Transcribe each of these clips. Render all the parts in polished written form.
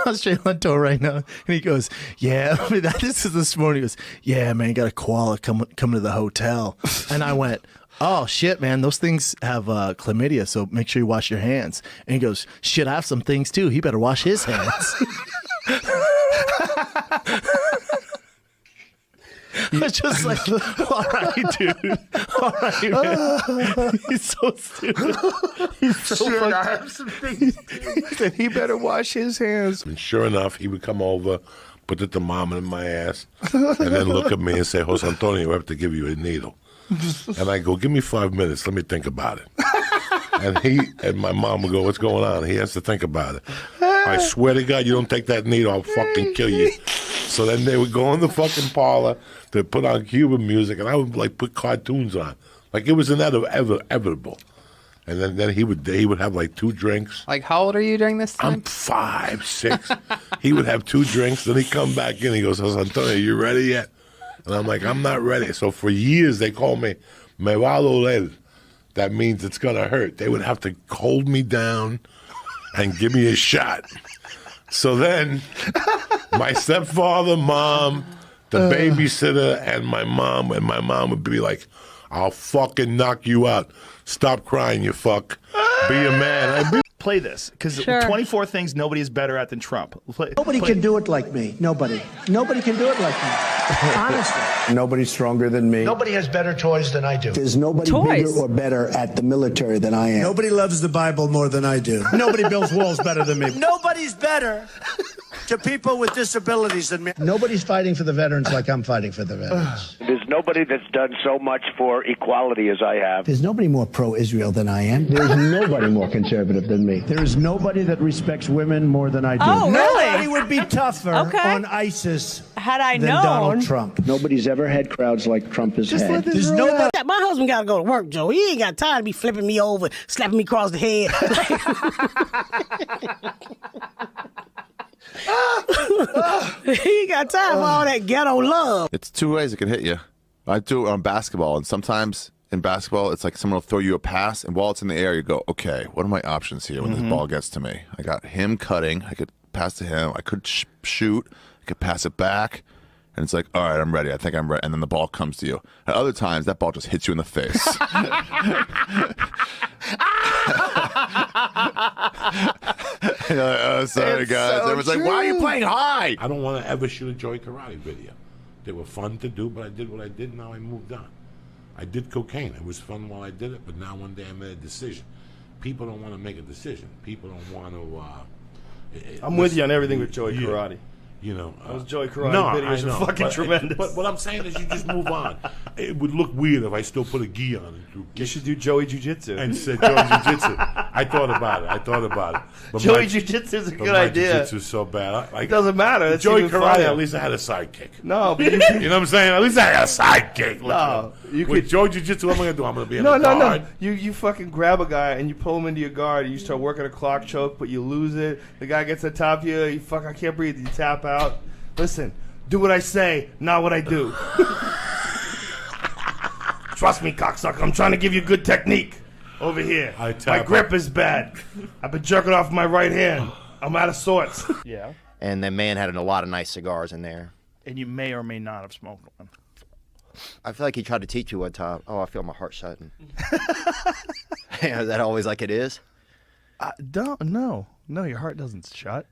in Australia on tour right now, and he goes, "Yeah, this is this morning." He goes, "Yeah, man, got a koala coming to the hotel," and I went, "Oh shit, man, those things have chlamydia, so make sure you wash your hands." And he goes, "Shit, I have some things too. He better wash his hands." I was just like, all right, dude. All right, man. He's so stupid. He's so Shit, I have some things. He said he better wash his hands. And sure enough, he would come over, put the thermometer in my ass, and then look at me and say, Jose Antonio, I have to give you a needle. And I go, give me 5 minutes. Let me think about it. And my mom would go, what's going on? He has to think about it. I swear to God, you don't take that needle, I'll fucking kill you. So then they would go in the fucking parlor to put on Cuban music, and I would like put cartoons on, like it was inevitable. And then he would have like 2 drinks. Like, how old are you during this time? I'm 5, 6. He would have 2 drinks, then he'd come back in. He goes, Jose Antonio, you ready yet? And I'm like, I'm not ready. So for years they called me me va doler. That means it's gonna hurt. They would have to hold me down and give me a shot. So then my stepfather, mom, the babysitter, and my mom would be like, I'll fucking knock you out. Stop crying, you fuck. Be a man. Play this, because 24 things nobody is better at than Trump. Nobody can do it like me. Nobody can do it like me. Honestly. Nobody's stronger than me. Nobody has better toys than I do. There's nobody bigger or better at the military than I am. Nobody loves the Bible more than I do. Nobody builds walls better than me. Nobody's better to people with disabilities than me. Nobody's fighting for the veterans like I'm fighting for the veterans. There's nobody that's done so much for equality as I have. There's nobody more pro-Israel than I am. There's nobody more conservative than me. There is nobody that respects women more than I do. Oh, really? Nobody would be tougher on ISIS had I than known. Donald Trump. Nobody's ever had crowds like Trump has had. There's nobody. My husband got to go to work, Joe. He ain't got time to be flipping me over, slapping me across the head. He ain't got time for all that ghetto love. It's 2 ways it can hit you. I do it on basketball, and sometimes in basketball, it's like someone will throw you a pass, and while it's in the air, you go, okay, what are my options here when this ball gets to me? I got him cutting. I could pass to him. I could shoot. I could pass it back. And it's like, all right, I'm ready. I think I'm ready. And then the ball comes to you. At other times, that ball just hits you in the face. You're like, oh, sorry, It's guys. so Everyone's like, why are you true. playing high? I don't want to ever shoot a Joey Karate video. They were fun to do, but I did what I did, now I moved on. I did cocaine. It was fun while I did it, but now one day I made a decision. People don't want to make a decision. People don't want to... I'm with you on everything with Joey Karate. You know, Those Joey Karate videos are fucking tremendous. But what I'm saying is you just move on. It would look weird if I still put a gi on and threw You should do Joey Jiu-Jitsu. and said Joey Jiu-Jitsu. I thought about it. But Joey Jiu-Jitsu is a good idea. Jiu-Jitsu is so bad. It doesn't matter. That's Joey even Karate, funnier. at least I had a sidekick. No, but You know what I'm saying? At least I had a sidekick. No, you With could- Joey Jiu-Jitsu, what am I going to do? I'm going to be in no, a guard. You fucking grab a guy and you pull him into your guard. And you start working a clock choke, but you lose it. The guy gets on top of you. You fuck, I can't breathe. You tap out. Listen, do what I say, not what I do. Trust me, cocksucker. I'm trying to give you good technique over here. My grip is bad. I've been jerking off my right hand. I'm out of sorts. Yeah. And the man had a lot of nice cigars in there. And you may or may not have smoked one. I feel like he tried to teach you one time. Oh, I feel my heart shutting. Is that always like it is? No, your heart doesn't shut.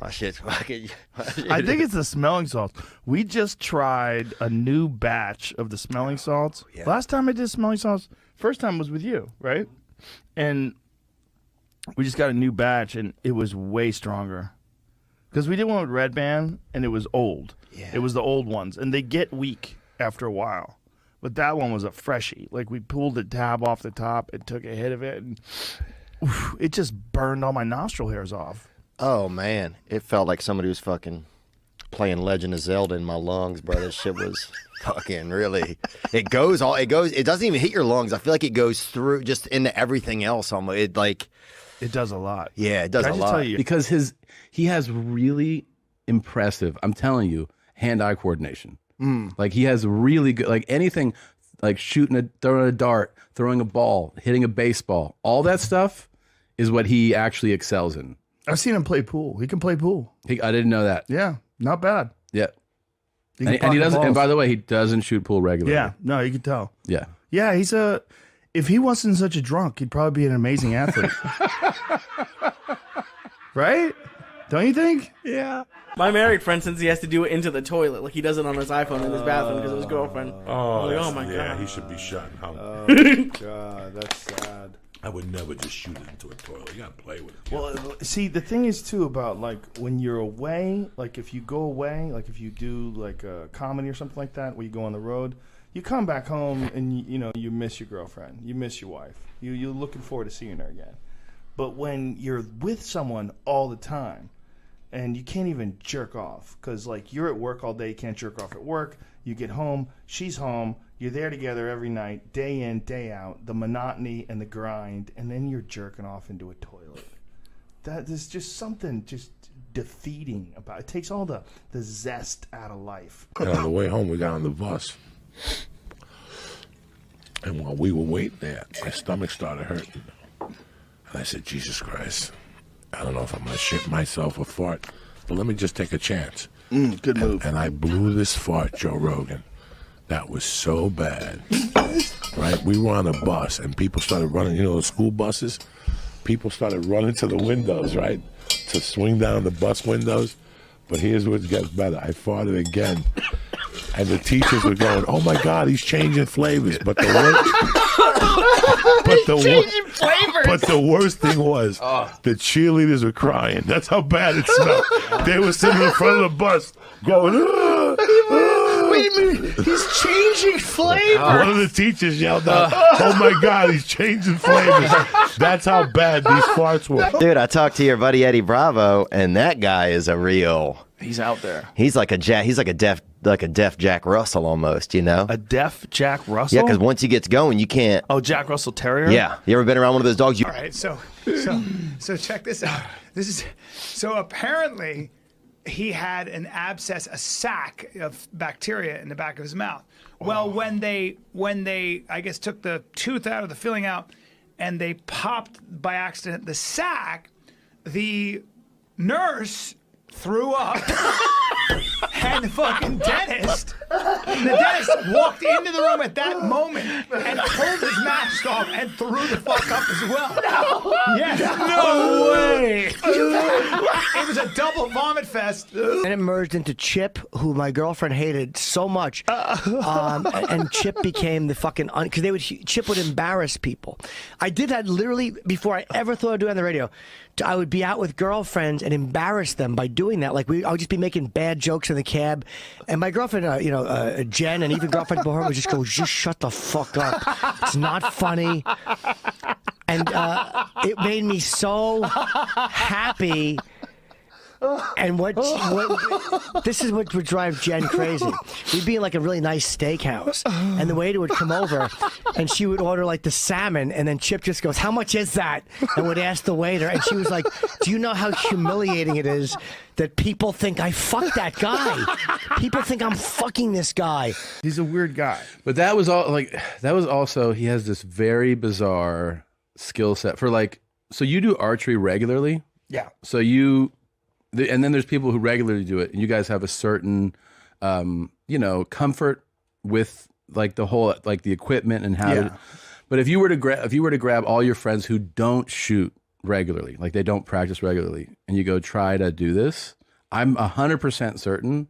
Oh, shit. I think it's the smelling salts. We just tried a new batch of the smelling salts. Yeah. Last time I did smelling salts, first time was with you, right? And we just got a new batch, and it was way stronger. Because we did one with Red Band, and it was old. Yeah. It was the old ones, and they get weak after a while. But that one was a freshie. Like, we pulled the tab off the top and took a hit of it, and it just burned all my nostril hairs off. Oh, man. It felt like somebody was fucking playing Legend of Zelda in my lungs, bro. This shit was fucking really... It doesn't even hit your lungs. I feel like it goes through just into everything else. Almost. It does a lot. Yeah, it does Can I a just lot. tell you, Because he has really impressive, I'm telling you, hand-eye coordination. Like, he has really good, like anything, like throwing a dart, throwing a ball, hitting a baseball, all that stuff is what he actually excels in. I've seen him play pool. He can play pool. I didn't know that. Yeah, not bad. Yeah. He And he doesn't. And by the way, he doesn't shoot pool regularly. Yeah, no, you can tell. Yeah. Yeah, if he wasn't such a drunk, he'd probably be an amazing athlete. Right? Don't you think? Yeah. My married friend, since he has to do it into the toilet, like he does it on his iPhone in his bathroom because of his girlfriend. Oh my god. Yeah, he should be shot and hung. Oh god, that's sad. I would never just shoot it into a toilet. You gotta play with it. Well, see, the thing is too about like when you're away, like if you go away, like if you do like a comedy or something like that, where you go on the road, you come back home and you miss your girlfriend, you miss your wife, you're looking forward to seeing her again. But when you're with someone all the time, and you can't even jerk off because like you're at work all day, you can't jerk off at work. You get home, she's home, you're there together every night, day in, day out, the monotony and the grind, and then you're jerking off into a toilet. There's just something just defeating about it. It takes all the zest out of life. And on the way home, we got on the bus. And while we were waiting there, my stomach started hurting. And I said, Jesus Christ, I don't know if I'm going to shit myself or fart, but let me just take a chance. Good move. And I blew this fart, Joe Rogan. That was so bad. Right? We were on a bus, and people started running, the school buses? People started running to the windows, right? To swing down the bus windows. But here's what gets better. I farted again. And the teachers were going, oh my God, he's changing flavors. But the worst thing was the cheerleaders were crying. That's how bad it smelled. They were sitting in front of the bus going, Wait a minute, he's changing flavors. One of the teachers yelled out, oh my God, he's changing flavors. That's how bad these farts were. Dude, I talked to your buddy Eddie Bravo, and that guy is a real... He's out there. He's like a deaf Jack Russell almost, A deaf Jack Russell? Yeah, because once he gets going, you can't... Oh, Jack Russell Terrier? Yeah. You ever been around one of those dogs? All right, so check this out. So apparently he had an abscess, a sac of bacteria in the back of his mouth. Well, when they I guess took the tooth out or the filling out and they popped by accident the sac, the nurse threw up and the fucking dentist walked into the room at that moment and pulled his mask off and threw the fuck up as well. No. Yes. No way. It was a double vomit fest. And it merged into Chip, who my girlfriend hated so much. And Chip became the fucking... Because Chip would embarrass people. I did that literally before I ever thought I'd do it on the radio. I would be out with girlfriends and embarrass them by doing that. Like I would just be making bad jokes in the cab, and my girlfriend, Jen, and even girlfriends before her would just go, "Just shut the fuck up. It's not funny." And it made me so happy. And this is what would drive Jen crazy. We'd be in like a really nice steakhouse, and the waiter would come over, and she would order like the salmon, and then Chip just goes, "How much is that?" and would ask the waiter, and she was like, "Do you know how humiliating it is that people think I fucked that guy? People think I'm fucking this guy." He's a weird guy. But that was also he has this very bizarre skill set for so you do archery regularly? Yeah. So and then there's people who regularly do it, and you guys have a certain, comfort with the whole the equipment and how. Yeah. But if you were to grab all your friends who don't shoot regularly, like they don't practice regularly, and you go try to do this, I'm 100% certain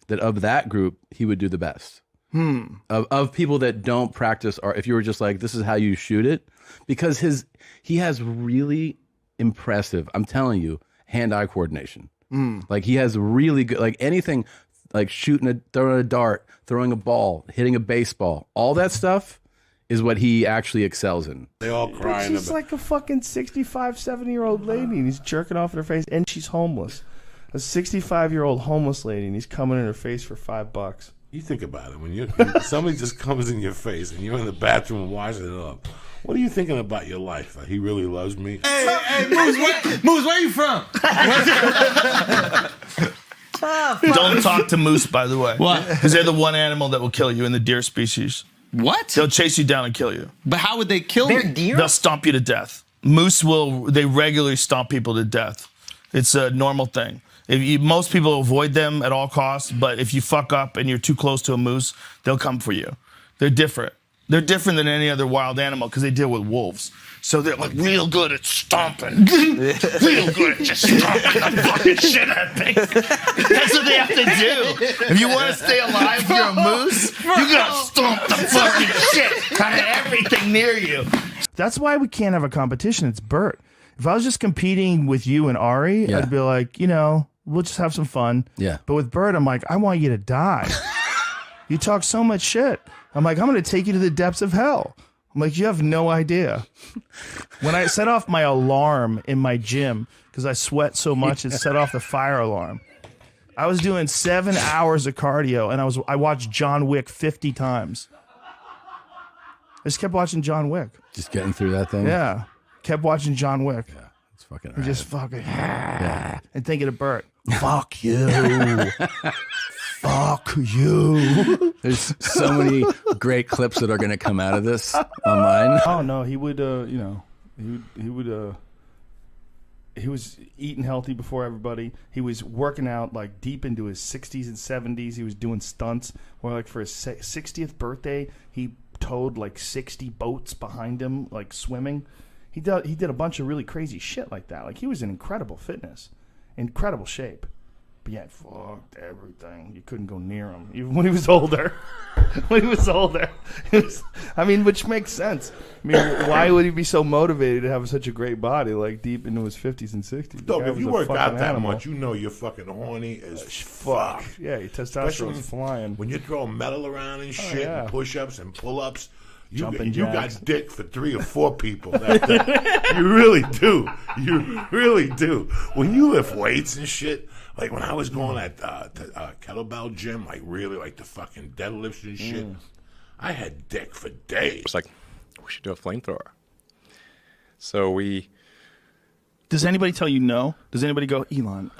that of that group he would do the best. Of people that don't practice, or if you were just like, this is how you shoot it, because he has really impressive, I'm telling you, hand-eye coordination. Like he has really good, anything, throwing a dart, throwing a ball, hitting a baseball, all that stuff is what he actually excels in. They all crying. She's like a fucking 65, 70-year-old lady, and he's jerking off in her face, and she's homeless. A 65-year-old homeless lady, and he's coming in her face for $5. You think about it. When somebody just comes in your face, and you're in the bathroom washing it up. What are you thinking about your life? Like, he really loves me? Hey, Moose, where you from? Don't talk to moose, by the way. What? Because they're the one animal that will kill you in the deer species. What? They'll chase you down and kill you. But how would they kill you? They'll stomp you to death. Moose they regularly stomp people to death. It's a normal thing. Most people avoid them at all costs, but if you fuck up and you're too close to a moose, they'll come for you. They're different. They're different than any other wild animal because they deal with wolves. So they're like real good at stomping. Real good at just stomping the fucking shit out of things. That's what they have to do. If you want to stay alive, if you're a moose, you gotta stomp the fucking shit out of everything near you. That's why we can't have a competition. It's Bert. If I was just competing with you and Ari, I'd be like, we'll just have some fun. Yeah. But with Bert, I'm like, I want you to die. You talk so much shit. I'm like, I'm going to take you to the depths of hell. I'm like, you have no idea. When I set off my alarm in my gym, because I sweat so much, it set off the fire alarm. I was doing 7 hours of cardio, and I watched John Wick 50 times. I just kept watching John Wick. Just getting through that thing? Yeah. Kept watching John Wick. Yeah, it's fucking and just fucking and thinking of Bert. Fuck you. Fuck you. There's so many great clips that are going to come out of this online. Oh no, he would he was eating healthy before everybody. He was working out like deep into his 60s and 70s. He was doing stunts where like for his 60th birthday, he towed like 60 boats behind him, like swimming. He did a bunch of really crazy shit like that. Like he was in incredible fitness, incredible shape. But yeah, fucked everything. You couldn't go near him, even when he was older. Which makes sense. I mean, why would he be so motivated to have such a great body, like deep into his 50s and 60s? Dog, if you work out that much, you're fucking horny as fuck. Yeah, your testosterone's flying. When you're throwing metal around and shit, and push-ups and pull-ups, you got dick for 3 or 4 people that day. You really do. You really do. When you lift weights and shit, like when I was going at the kettlebell gym, like really like the fucking deadlifts and shit, I had dick for days. It's like, we should do a flamethrower. So we... Does anybody tell you no? Does anybody go, Elon,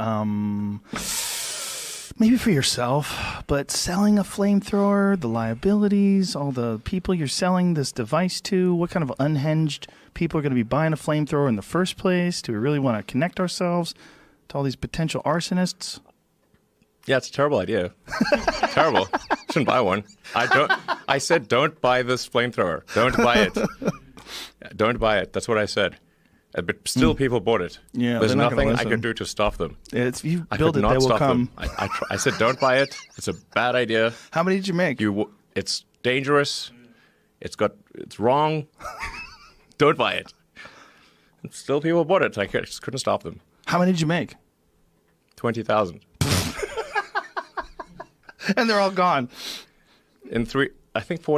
maybe for yourself, but selling a flamethrower, the liabilities, all the people you're selling this device to, what kind of unhinged people are going to be buying a flamethrower in the first place? Do we really want to connect ourselves to all these potential arsonists? Yeah, it's a terrible idea. Terrible. Shouldn't buy one. I said don't buy this flamethrower. Don't buy it. Don't buy it. That's what I said. But still, people bought it. Yeah, there's nothing I could do to stop them. If you build it, they will come. I said don't buy it. It's a bad idea. How many did you make? It's dangerous. It's wrong. Don't buy it. And still, people bought it. I just couldn't stop them. How many did you make? 20,000. And they're all gone. In 4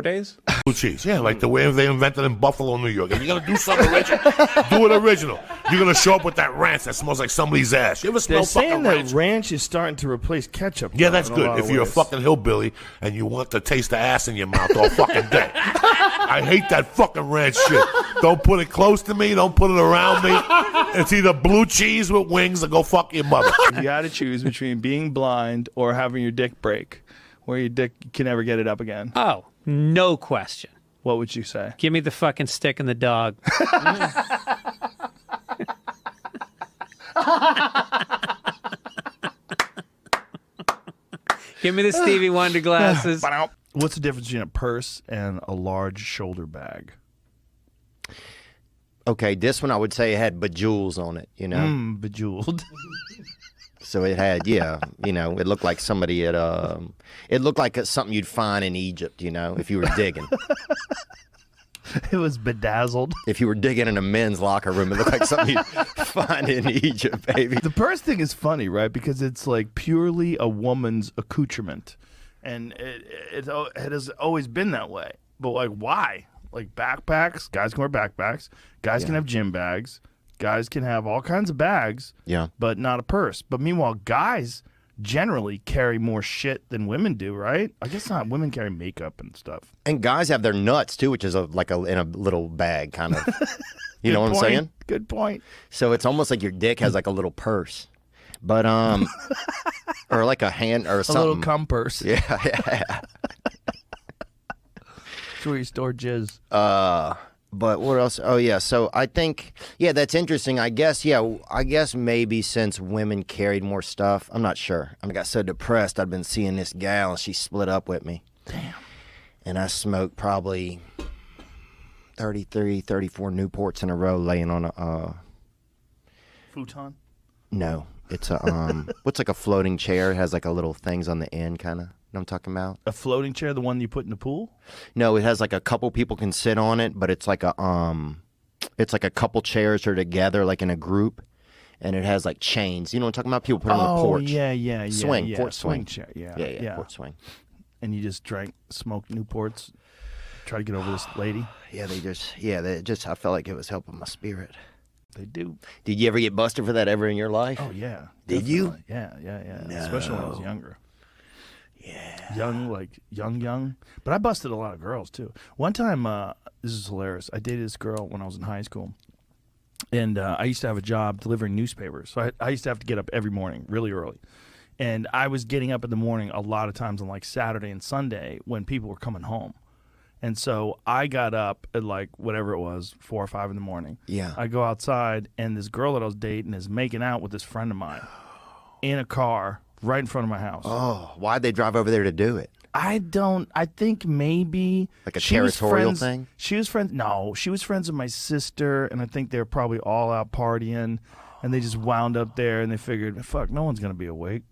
days. Blue cheese, yeah, like the way they invented in Buffalo, New York. If you're gonna do something original, do it original. You're gonna show up with that ranch that smells like somebody's ass. You ever smell fucking ranch? That ranch is starting to replace ketchup. Yeah, that's good. If you're a fucking hillbilly and you want to taste the ass in your mouth all fucking day. I hate that fucking ranch shit. Don't put it close to me. Don't put it around me. It's either blue cheese with wings or go fuck your mother. You got to choose between being blind or having your dick break, where your dick can never get it up again. Oh, no question. What would you say? Give me the fucking stick and the dog. Give me the Stevie Wonder glasses. What's the difference between a purse and a large shoulder bag? Okay, this one I would say it had bejewels on it, Bejeweled. So it had, it looked like somebody had, it looked like something you'd find in Egypt, if you were digging. It was bedazzled. If you were digging in a men's locker room, it looked like something you'd find in Egypt, baby. The purse thing is funny, right? Because it's like purely a woman's accoutrement. And it has always been that way. But like, why? Like backpacks, guys can wear backpacks. Guys can have gym bags. Guys can have all kinds of bags, but not a purse. But meanwhile, guys generally carry more shit than women do, right? I guess not. Women carry makeup and stuff. And guys have their nuts, too, which is in a little bag, kind of. You know what I'm saying? Good point. So it's almost like your dick has like a little purse. But, or like a hand or something. A little cum purse. Yeah. It's where you store jizz. But what else? Oh yeah, so I think that's interesting. I guess maybe since women carried more stuff, I'm not sure. I got so depressed. I'd been seeing this gal, and she split up with me. Damn. And I smoked probably 33, 34 Newports in a row, laying on a futon. No, it's a what's like a floating chair. It has like a little things on the end, kind of. Know what I'm talking about? A floating chair, the one you put in the pool? No, it has like a couple people can sit on it, but it's like a couple chairs are together like in a group, and it has like chains. You know what I'm talking about? People put it on the porch. Yeah. Swing, yeah. porch swing. Chair. Yeah, porch swing. And you just smoked Newports, try to get over this lady. They just. I felt like it was helping my spirit. They do. Did you ever get busted for that ever in your life? Oh yeah. Did you? Yeah. No. Especially when I was younger. Yeah. Young. But I busted a lot of girls, too. One time, this is hilarious. I dated this girl when I was in high school. And I used to have a job delivering newspapers. So I used to have to get up every morning really early. And I was getting up in the morning a lot of times on like Saturday and Sunday when people were coming home. And so I got up at like whatever it was, 4 or 5 in the morning. Yeah. I go outside, and this girl that I was dating is making out with this friend of mine in a car right in front of my house. Oh, why'd they drive over there to do it? I think maybe like a territorial thing. She was friends with my sister, and I think they were probably all out partying, and they just wound up there, and they figured, fuck, no one's gonna be awake.